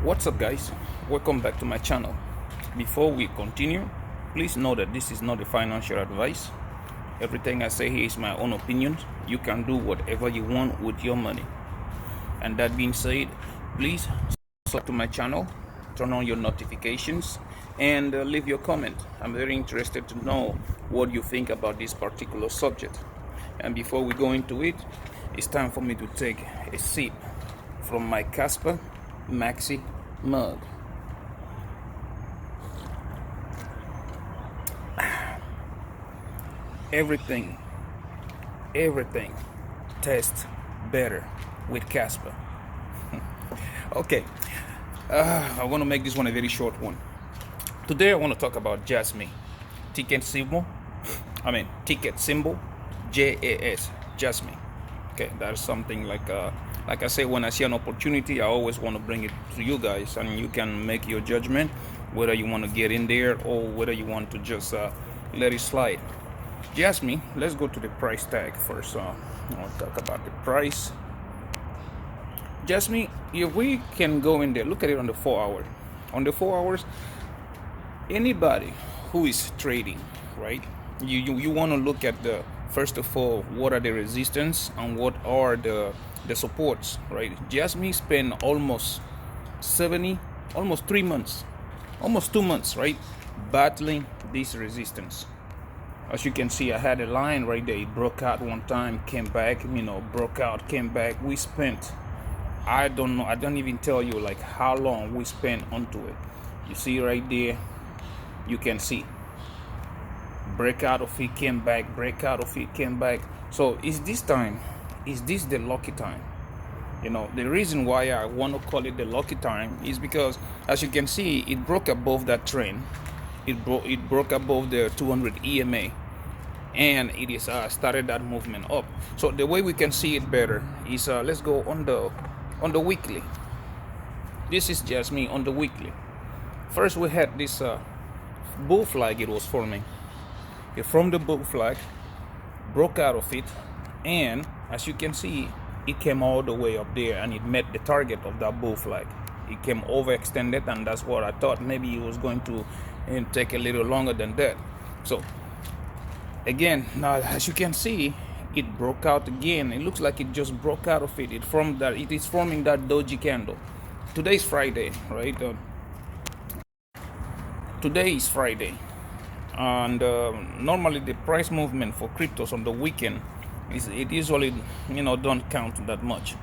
What's up, guys? Welcome back to my channel. Before we continue, please know that this is not a financial advice. Everything I say here is my own opinion. You can do whatever you want with your money. And that being said, please subscribe to my channel, turn on your notifications, and leave your comment. I'm very interested to know what you think about this particular subject. And before we go into it, it's time for me to take a sip from my Casper Maxi mug. Everything tastes better with Casper. Okay, I want to make this one a very short one. Today I want to talk about Jasmy. Ticket symbol JAS, Jasmy. Okay, that's something like I say, when I see an opportunity, I always want to bring it to you guys, and you can make your judgment whether you want to get in there or whether you want to just let it slide. Jasmy, let's go to the price tag first. I'll talk about the price. Jasmy, if we can go in there, look at it on the 4 hour. On the 4 hours, anybody who is trading, right? You want to look at the, first of all, what are the resistance and what are the supports, right? Jasmy spent almost 3 months, almost 2 months, right, battling this resistance. As you can see, I had a line right there. It broke out one time, came back, broke out, came back. We spent, I don't know, I don't even tell you like how long we spent onto it. You see right there, you can see breakout of it, came back, breakout of it, came back. So is this the lucky time? The reason why I want to call it the lucky time is because, as you can see, it broke above that trend. It broke above the 200 EMA, and it is started that movement up. So the way we can see it better is let's go on the weekly. This is Jasmy on the weekly. First, we had this bull flag. It was forming. It formed the bull flag, broke out of it, and as you can see, it came all the way up there and it met the target of that bull flag. It came overextended, and that's what I thought. Maybe it was going to take a little longer than that. So again, now as you can see, it broke out again. It looks like it just broke out of it. It is forming that doji candle. Today is Friday, right? Today is Friday, and normally the price movement for cryptos on the weekend it usually don't count that much.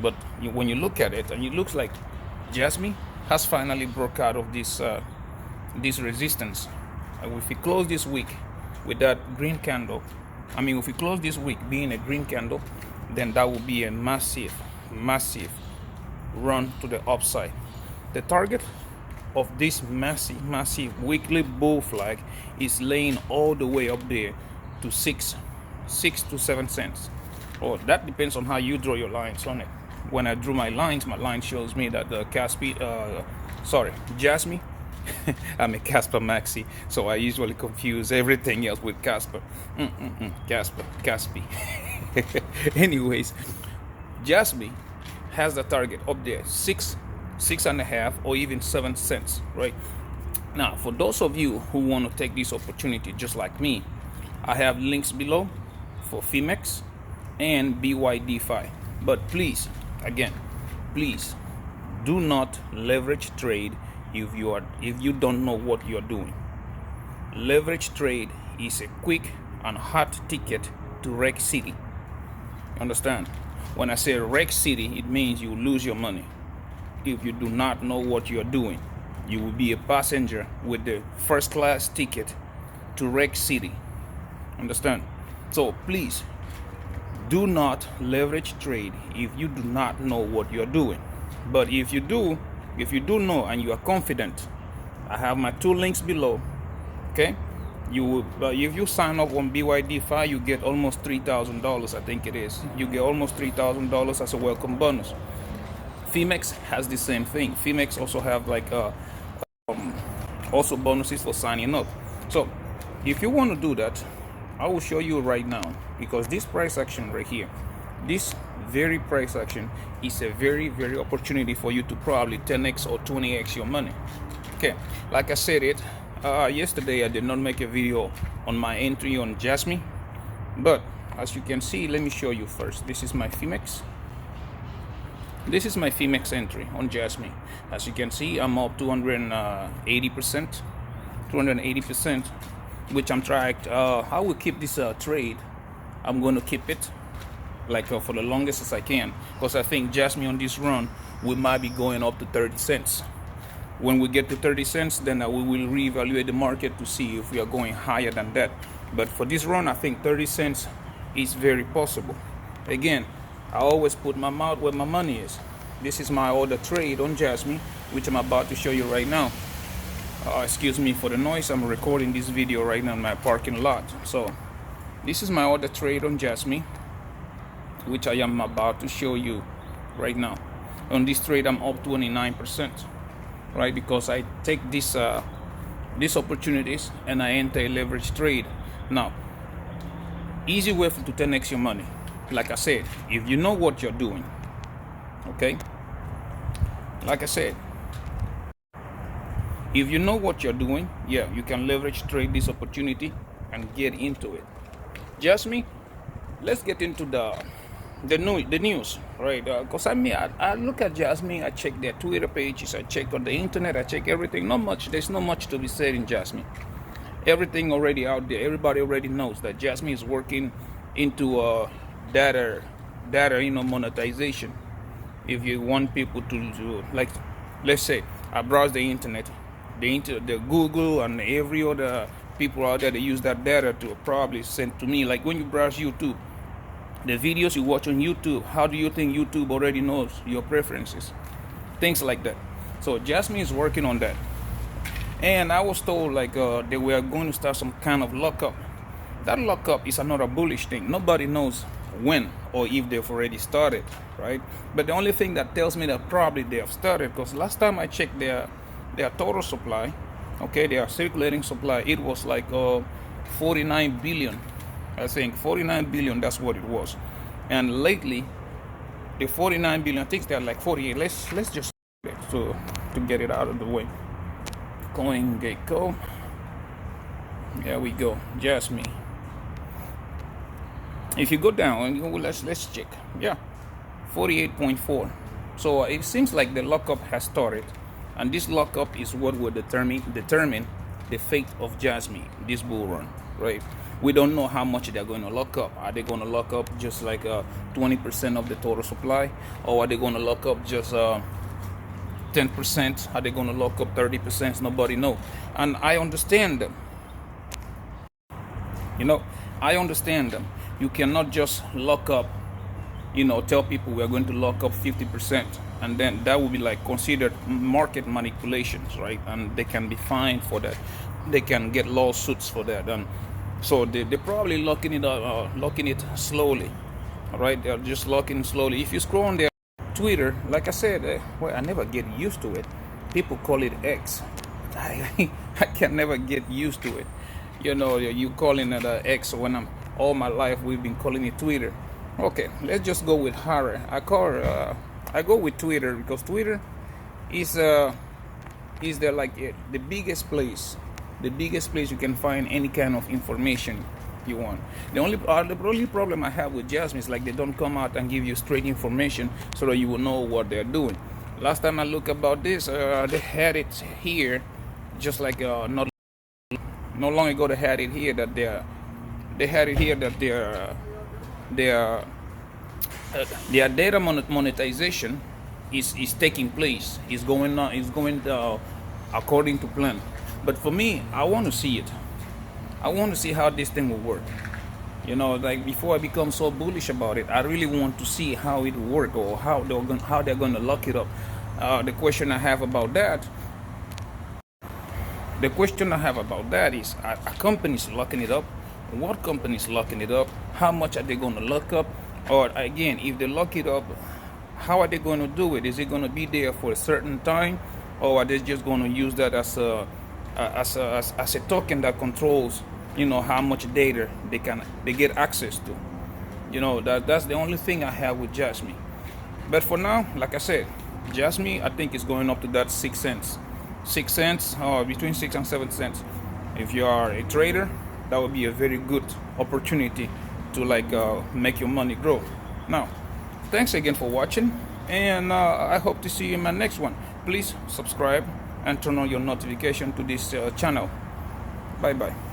But when you look at it, and it looks like Jasmy has finally broke out of this resistance. If we close this week with that green candle, if we close this week being a green candle, then that will be a massive run to the upside. The target of this massive weekly bull flag is laying all the way up there to 6 to 7 cents. Or that depends on how you draw your lines on it. When I drew my line shows me that the Jasmy, I'm a Casper Maxi, so I usually confuse everything else with Casper. Caspi. Anyways, Jasmy has the target up there, 6.5 or even 7 cents, right? Now, for those of you who want to take this opportunity just like me, I have links below for Phemex and Bydfi. But please do not leverage trade if you don't know what you're doing. Leverage trade is a quick and hot ticket to wreck city. Understand? When I say wreck city, it means you lose your money. If you do not know what you're doing, you will be a passenger with the first class ticket to wreck city. Understand? So please do not leverage trade if you do not know what you're doing. But if you do know and you are confident, I have my 2 links below. Okay, if you sign up on Bydfi, you get almost $3,000. I think it is. You get almost $3,000 as a welcome bonus. Phemex has the same thing. Phemex also have also bonuses for signing up. So if you want to do that, I will show you right now, because this price action right here, this very price action, it's a very, very opportunity for you to probably 10x or 20x your money. Okay, like I said it yesterday, I did not make a video on my entry on Jasmy, but as you can see, let me show you first. This is my Phemex. This is my Phemex entry on Jasmy. As you can see, I'm up 280%, 280%, which I'm trying. I will keep this trade. I'm going to keep it like for the longest as I can, because I think Jasmy on this run we might be going up to 30 cents. When we get to 30 cents, then we will reevaluate the market to see if we are going higher than that. But for this run, I think 30 cents is very possible. Again, I always put my mouth where my money is. This is my order trade on Jasmy, which I'm about to show you right now. Excuse me for the noise. I'm recording this video right now in my parking lot. So this is my order trade on Jasmy, which I am about to show you right now. On this trade, I'm up 29%, right? Because I take these opportunities and I enter a leverage trade. Now, easy way to 10x your money. Like I said, if you know what you're doing, okay? Like I said, if you know what you're doing, yeah, you can leverage trade this opportunity and get into it. Jasmy, let's get into the news, right? Because I look at Jasmy, I check their Twitter pages, I check on the internet, I check everything. Not much. There's not much to be said in Jasmy. Everything already out there. Everybody already knows that Jasmy is working into data, monetization. If you want people to do, like, let's say I browse the internet, the Google and every other people out there that use that data to probably send to me. Like when you browse YouTube, the videos you watch on YouTube, how do you think YouTube already knows your preferences? Things like that. So Jasmy is working on that. And I was told like they were going to start some kind of lockup. That lockup is another bullish thing. Nobody knows when or if they've already started, right? But the only thing that tells me that probably they have started, because last time I checked their total supply, okay, their circulating supply, it was like 49 billion. I think 49 billion, that's what it was. And lately, the 49 billion, I think they're like 48. Let's just to get it out of the way. CoinGecko. There we go. Jasmy. If you go down, let's check. Yeah, 48.4. So it seems like the lockup has started, and this lockup is what will determine the fate of Jasmy this bull run, right? We don't know how much they're going to lock up. Are they going to lock up just like 20% of the total supply, or are they going to lock up just 10%? Are they going to lock up 30%? Nobody knows. And I understand them. I understand them. You cannot just lock up, tell people we're going to lock up 50%, and then that will be like considered market manipulations, right? And they can be fined for that. They can get lawsuits for that. And so they're probably locking it slowly, all right? They're just locking it slowly. If you scroll on their Twitter, like I said, I never get used to it. People call it X. I can never get used to it. You calling it X when all my life we've been calling it Twitter. Okay, let's just go with horror. I go with Twitter because Twitter is the biggest place you can find any kind of information you want. The only problem I have with Jasmy is like they don't come out and give you straight information so that you will know what they're doing. Last time I looked about this, they had it here, just like not long ago they had it here that their data monetization is taking place. Is going according to plan. But for me, I want to see it. I want to see how this thing will work. Like before I become so bullish about it, I really want to see how it will work or how they're going to lock it up. The question I have about that is, are companies locking it up? What companies locking it up? How much are they going to lock up? Or again, if they lock it up, how are they going to do it? Is it going to be there for a certain time, or are they just going to use that as a token that controls, how much data they get access to? You know, that's the only thing I have with Jasmy. But for now, like I said, Jasmy, I think is going up to that 6 cents. 6 cents, or between 6 and 7 cents. If you are a trader, that would be a very good opportunity to like make your money grow. Now, thanks again for watching, and I hope to see you in my next one. Please subscribe and turn on your notification to this channel. Bye bye.